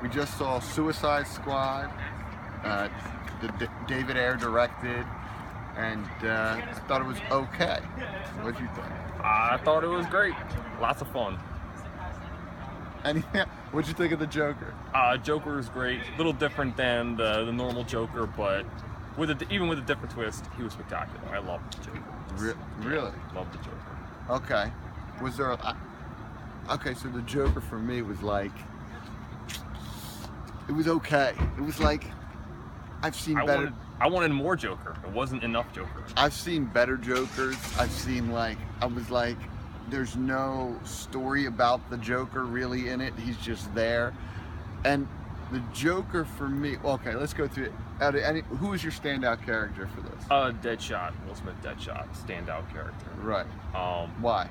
we just saw Suicide Squad, David Ayer directed, and I thought it was okay. What'd you think? I thought it was great. Lots of fun. And what'd you think of the Joker? Joker is great. A little different than the normal Joker, but even with a different twist, he was spectacular. I loved the Joker. Really? Loved the Joker. Okay. Was there okay, so the Joker for me was like, it was okay. It was like, I've seen better. I wanted more Joker. It wasn't enough Joker. I've seen better Jokers. I've seen I was like, there's no story about the Joker really in it. He's just there. And the Joker for me, okay, let's go through it. Who was your standout character for this? Deadshot. Will Smith Deadshot. Standout character. Right. Why?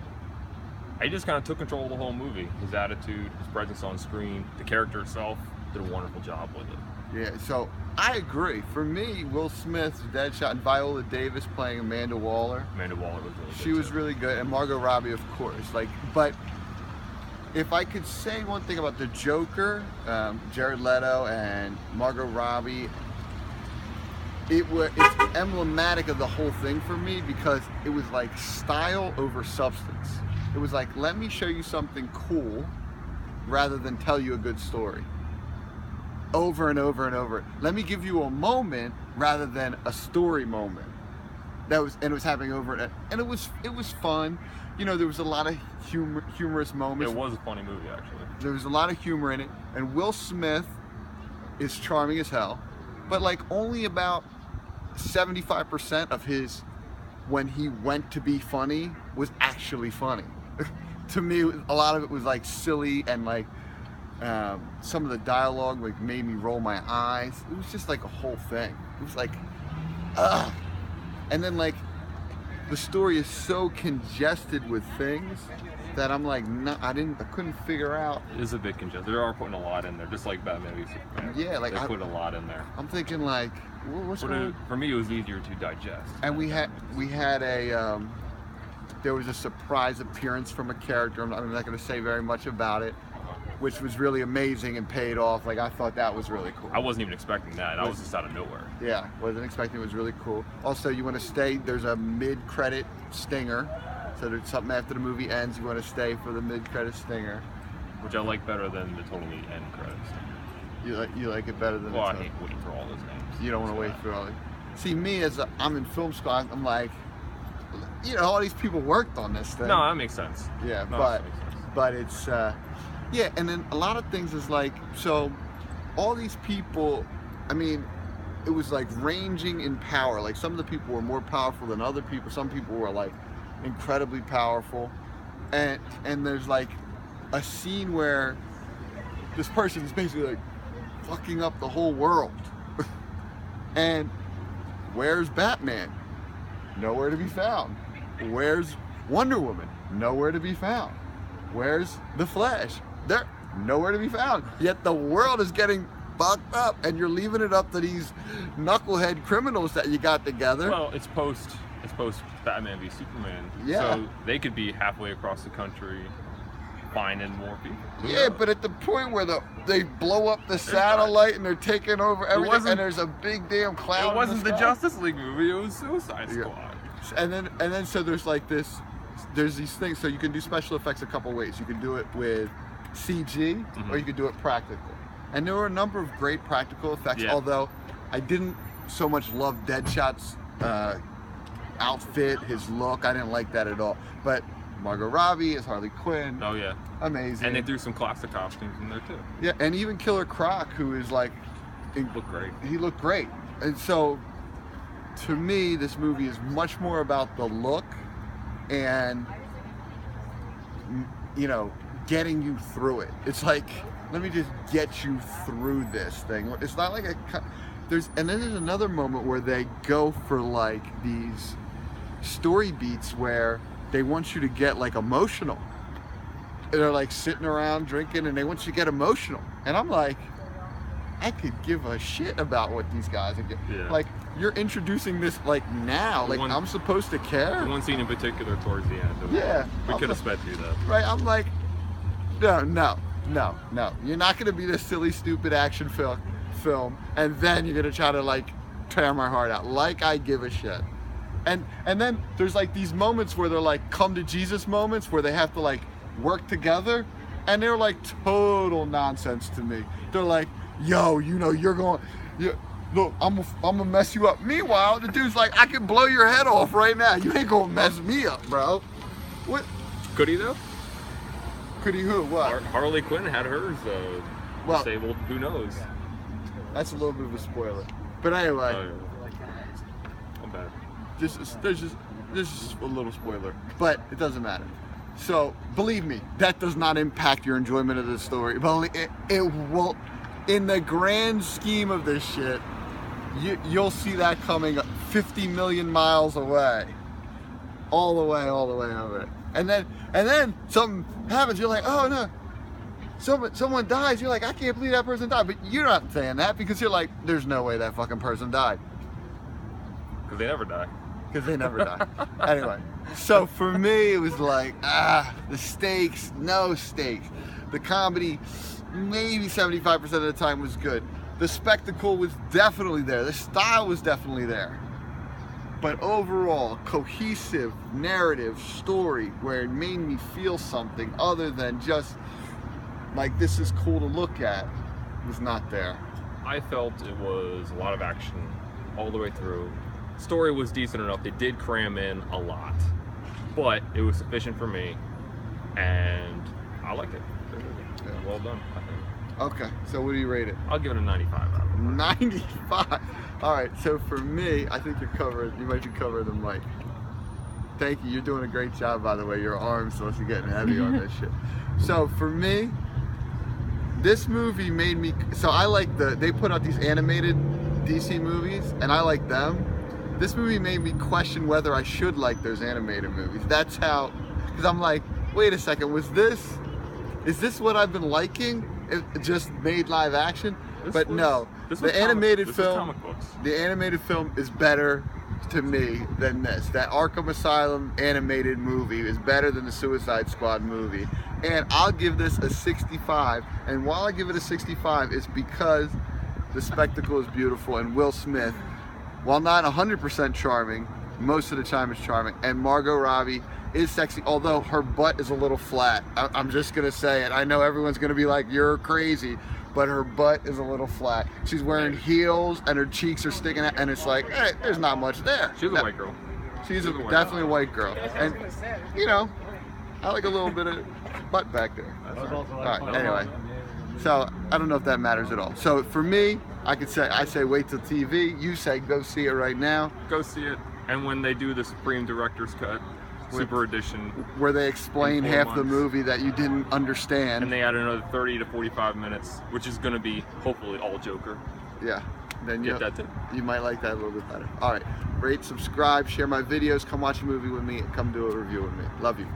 He just kind of took control of the whole movie. His attitude, his presence on screen, the character itself, did a wonderful job with it. Yeah, so I agree. For me, Will Smith's Deadshot and Viola Davis playing Amanda Waller. Amanda Waller was really good. She was really good, and Margot Robbie, of course. But if I could say one thing about the Joker, Jared Leto and Margot Robbie, it's emblematic of the whole thing for me because it was like style over substance. It was like, let me show you something cool rather than tell you a good story. Over and over and over. Let me give you a moment rather than a story moment. And it was happening over and it was fun. You know, there was a lot of humorous moments. It was a funny movie, actually. There was a lot of humor in it, and Will Smith is charming as hell, but like only about 75% of his when he went to be funny was actually funny. To me, a lot of it was like silly and like some of the dialogue like made me roll my eyes. It was just like a whole thing. It was like, ugh. And then like the story is so congested with things that I'm like, no, I couldn't figure out. It is a bit congested. They are putting a lot in there, just like Batman v Superman. Yeah, like they put a lot in there. I'm thinking like, what's going on? For me, it was easier to digest. And we had a there was a surprise appearance from a character. I'm not going to say very much about it, which was really amazing and paid off. Like I thought that was really cool. I wasn't even expecting that. That was just out of nowhere. Yeah, wasn't expecting. It was really cool. Also, you want to stay. There's a mid-credit stinger. So there's something after the movie ends. You want to stay for the mid-credit stinger, which I like better than the totally end credits. You like it better than? Well, I hate waiting for all those names. You don't want to wait for all. See, me I'm in film school. I'm like, you know, all these people worked on this thing. No, that makes sense. Yeah, no, but it's yeah, and then a lot of things is like, so all these people, I mean, it was like ranging in power. Like some of the people were more powerful than other people. Some people were like incredibly powerful, and there's like a scene where this person is basically like fucking up the whole world. And where's Batman? Nowhere to be found. Where's Wonder Woman? Nowhere to be found. Where's the Flash? They're nowhere to be found. Yet the world is getting fucked up, and you're leaving it up to these knucklehead criminals that you got together. Well, it's post Batman v Superman. Yeah. So they could be halfway across the country finding more people. Yeah, but at the point where they blow up the satellite and they're taking over everything, and there's a big damn cloud. It wasn't the Justice League movie. It was Suicide Squad. Yeah. And then so there's like this. There's these things. So you can do special effects a couple ways. You can do it with CG, or you can do it practical. And there were a number of great practical effects. Yeah. Although I didn't so much love Deadshot's outfit, his look. I didn't like that at all. But Margot Robbie as Harley Quinn. Oh yeah, amazing. And they threw some classic costumes in there too. Yeah, and even Killer Croc, who is like, looked great. He looked great. And so, to me, this movie is much more about the look and, you know, getting you through it. It's like, let me just get you through this thing. It's not like and then there's another moment where they go for like these story beats where they want you to get like emotional. They're like sitting around drinking and they want you to get emotional. And I'm like, I could give a shit about what these guys are getting. Yeah. Like, you're introducing this like now. Like, I'm supposed to care. The one scene in particular towards the end. Yeah. We could have sped through that. Right. I'm like, no. No, you're not gonna be this silly, stupid action film, and then you're gonna try to like tear my heart out. Like I give a shit. And then there's like these moments where they're like come to Jesus moments where they have to like work together, and they're like total nonsense to me. They're like, yo, you know, look, I'm gonna mess you up. Meanwhile, the dude's like, I can blow your head off right now. You ain't gonna mess me up, bro. What? Could he though? Could he who? What? Harley Quinn had hers disabled. Who knows? That's a little bit of a spoiler. But anyway. Oh, yeah. I'm bad. There's just a little spoiler, but it doesn't matter. So believe me, that does not impact your enjoyment of the story. But it will, in the grand scheme of this shit, you'll see that coming 50 million miles away, all the way over it. And then something happens. You're like, oh no, someone dies. You're like, I can't believe that person died. But you're not saying that because you're like, there's no way that fucking person died. Because they never die. Because they never die. Anyway, so for me, it was like, the stakes, no stakes. The comedy, maybe 75% of the time was good. The spectacle was definitely there. The style was definitely there. But overall, cohesive narrative story where it made me feel something other than just like this is cool to look at was not there. I felt it was a lot of action all the way through. Story was decent enough. They did cram in a lot, but it was sufficient for me, and I liked it. Yeah, well done, I think. Okay, so what do you rate it? I'll give it a 95 out of 95. All right, so for me, I think you might be covering the mic. Thank you. You're doing a great job, by the way. Your arms supposed to be getting heavy on this shit. So for me, this movie made me. So I like they put out these animated DC movies, and I like them. This movie made me question whether I should like those animated movies. That's how, because I'm like, wait a second, is this what I've been liking? It just made live action? But no, the animated film is better to me than this. That Arkham Asylum animated movie is better than the Suicide Squad movie. And I'll give this a 65. And while I give it a 65, it's because the spectacle is beautiful and Will Smith, while not 100% charming, most of the time is charming. And Margot Robbie is sexy, although her butt is a little flat. I'm just gonna say it. I know everyone's gonna be like, you're crazy, but her butt is a little flat. She's wearing heels and her cheeks are sticking out, and it's like, hey, there's not much there. She's a white girl. She's definitely a white girl. And, you know, I like a little bit of butt back there. All right, anyway. So, I don't know if that matters at all. So, for me, I say wait till TV. You say go see it right now. Go see it. And when they do the Supreme Director's Cut, Super Edition, where they explain half the movie that you didn't understand, and they add another 30 to 45 minutes, which is going to be hopefully all Joker. Yeah, then you might like that a little bit better. All right, rate, subscribe, share my videos, come watch a movie with me, and come do a review with me. Love you.